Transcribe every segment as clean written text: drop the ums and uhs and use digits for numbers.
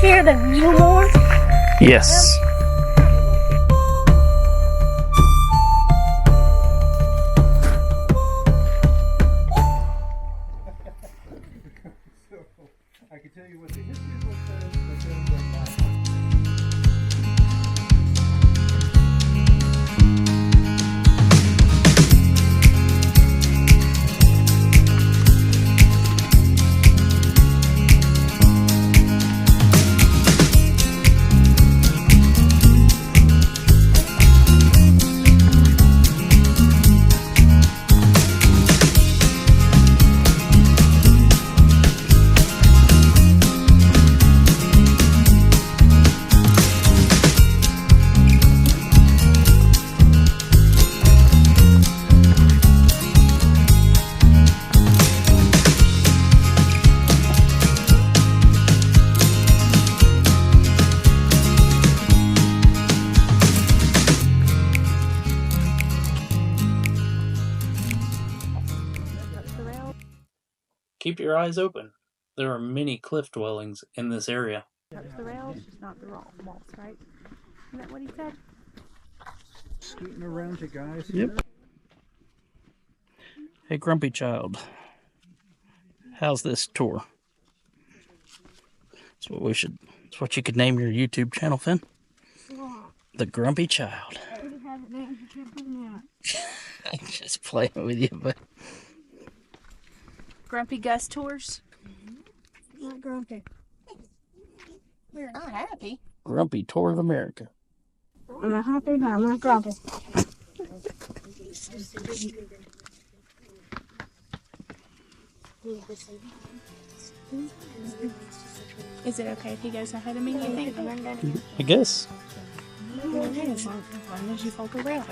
fear them you more? Yes. I can tell you what the history book says, but then what my Keep your eyes open. There are many cliff dwellings in this area. Touch the rails, just not the walls, right? Isn't that what he said? scooting around you guys. Yep. Hey, Grumpy Child. How's this tour? That's what we should. That's what you could name your YouTube channel, Finn. The Grumpy Child. I'm just playing with you, but Grumpy Gus tours? Not grumpy. We're not happy. Grumpy Tour of America. I'm not happy, but I'm not grumpy. Is it okay if he goes ahead of me, you think? I guess. As long as you hold the rail.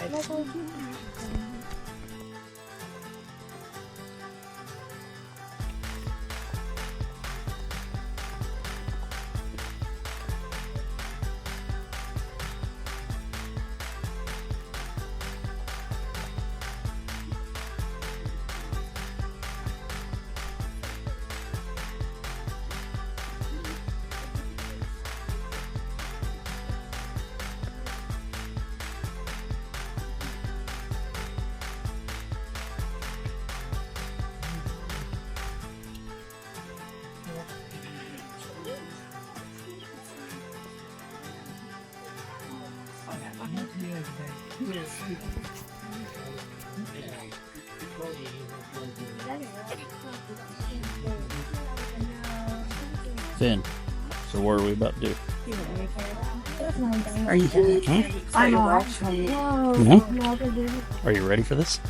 Finn, so what are we about to do? Are you? Huh? I know, actually. Are you ready for this?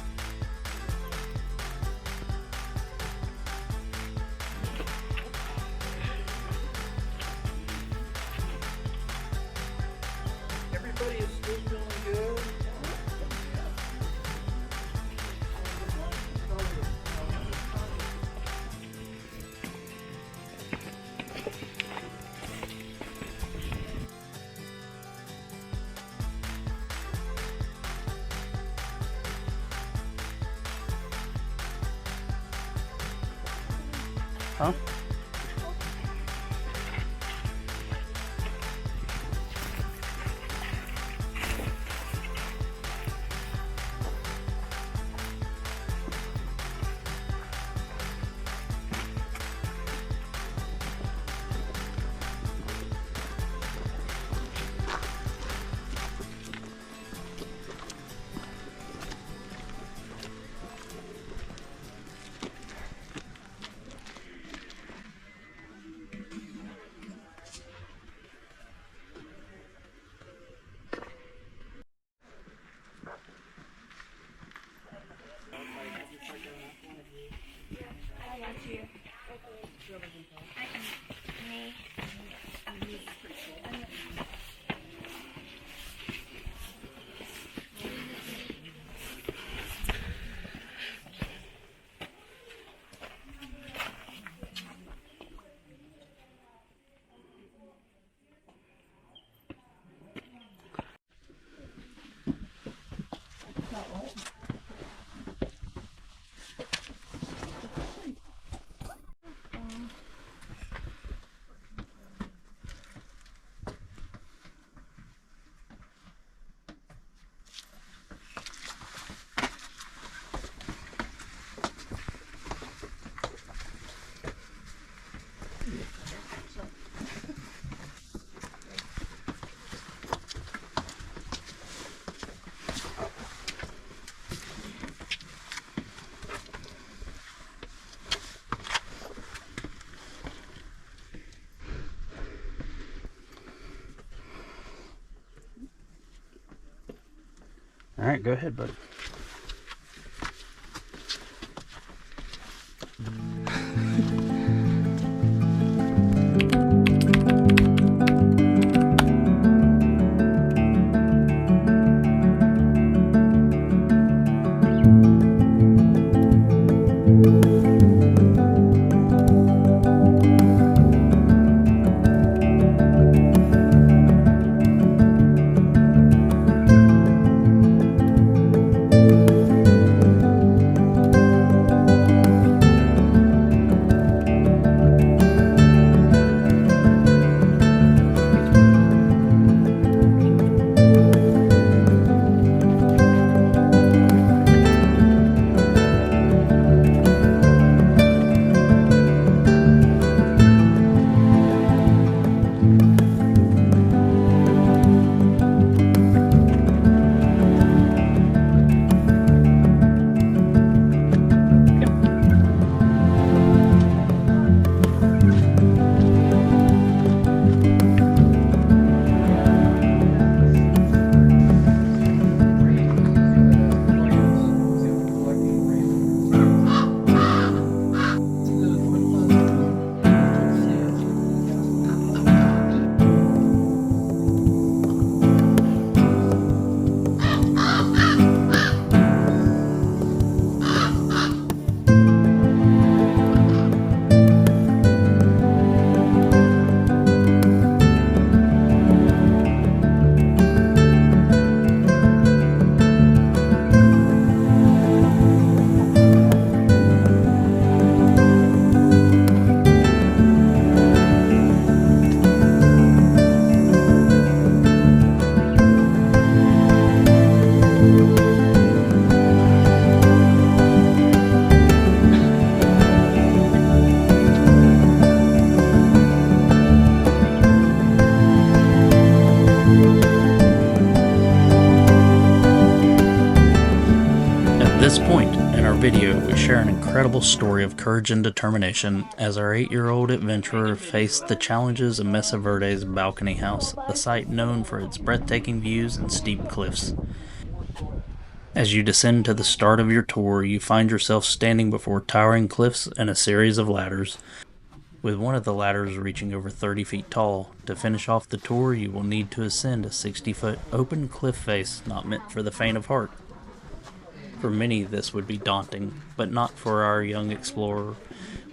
Everybody is still feeling good. Huh? All right, go ahead, buddy. At this point in our video, we share an incredible story of courage and determination as our 8-year-old adventurer faced the challenges of Mesa Verde's balcony house, a site known for its breathtaking views and steep cliffs. As you descend to the start of your tour, you find yourself standing before towering cliffs and a series of ladders, with one of the ladders reaching over 30 feet tall. To finish off the tour, you will need to ascend a 60-foot open cliff face not meant for the faint of heart. For many, this would be daunting, but not for our young explorer.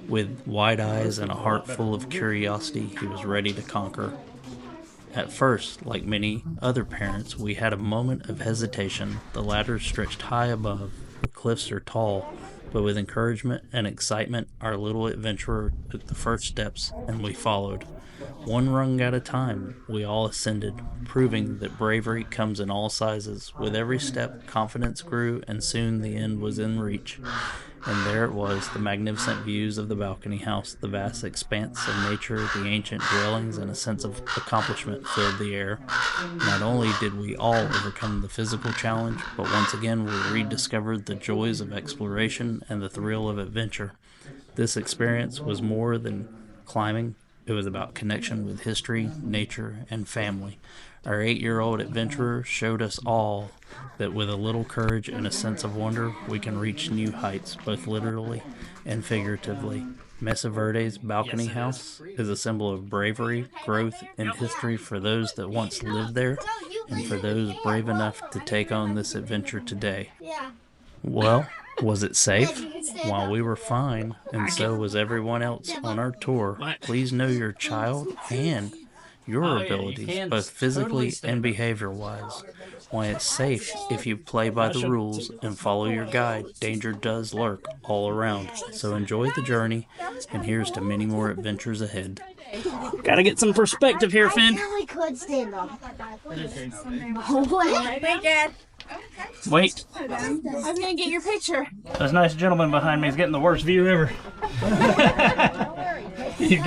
With wide eyes and a heart full of curiosity, he was ready to conquer. At first, like many other parents, we had a moment of hesitation. The ladder stretched high above. The cliffs are tall, but with encouragement and excitement, our little adventurer took the first steps, and we followed. One rung at a time, we all ascended, proving that bravery comes in all sizes. With every step, confidence grew, and soon the end was in reach. And there it was, the magnificent views of the balcony house, the vast expanse of nature, the ancient dwellings, and a sense of accomplishment filled the air. Not only did we all overcome the physical challenge, but once again we rediscovered the joys of exploration and the thrill of adventure. This experience was more than climbing. It was about connection with history, nature, and family. Our 8-year-old adventurer showed us all that with a little courage and a sense of wonder, we can reach new heights, both literally and figuratively. Mesa Verde's balcony house is a symbol of bravery, growth, and history for those that once lived there, and for those brave enough to take on this adventure today. Well, was it safe? While we were fine, and so was everyone else on our tour, please know your child and your abilities, both physically and behavior-wise. Why, it's safe if you play by the rules and follow your guide. Danger does lurk all around, so enjoy the journey, and here's to many more adventures ahead. Gotta get some perspective here, Finn. I really could stand up. Wait, Dad. Wait. I'm gonna get your picture. This nice gentleman behind me is getting the worst view ever. You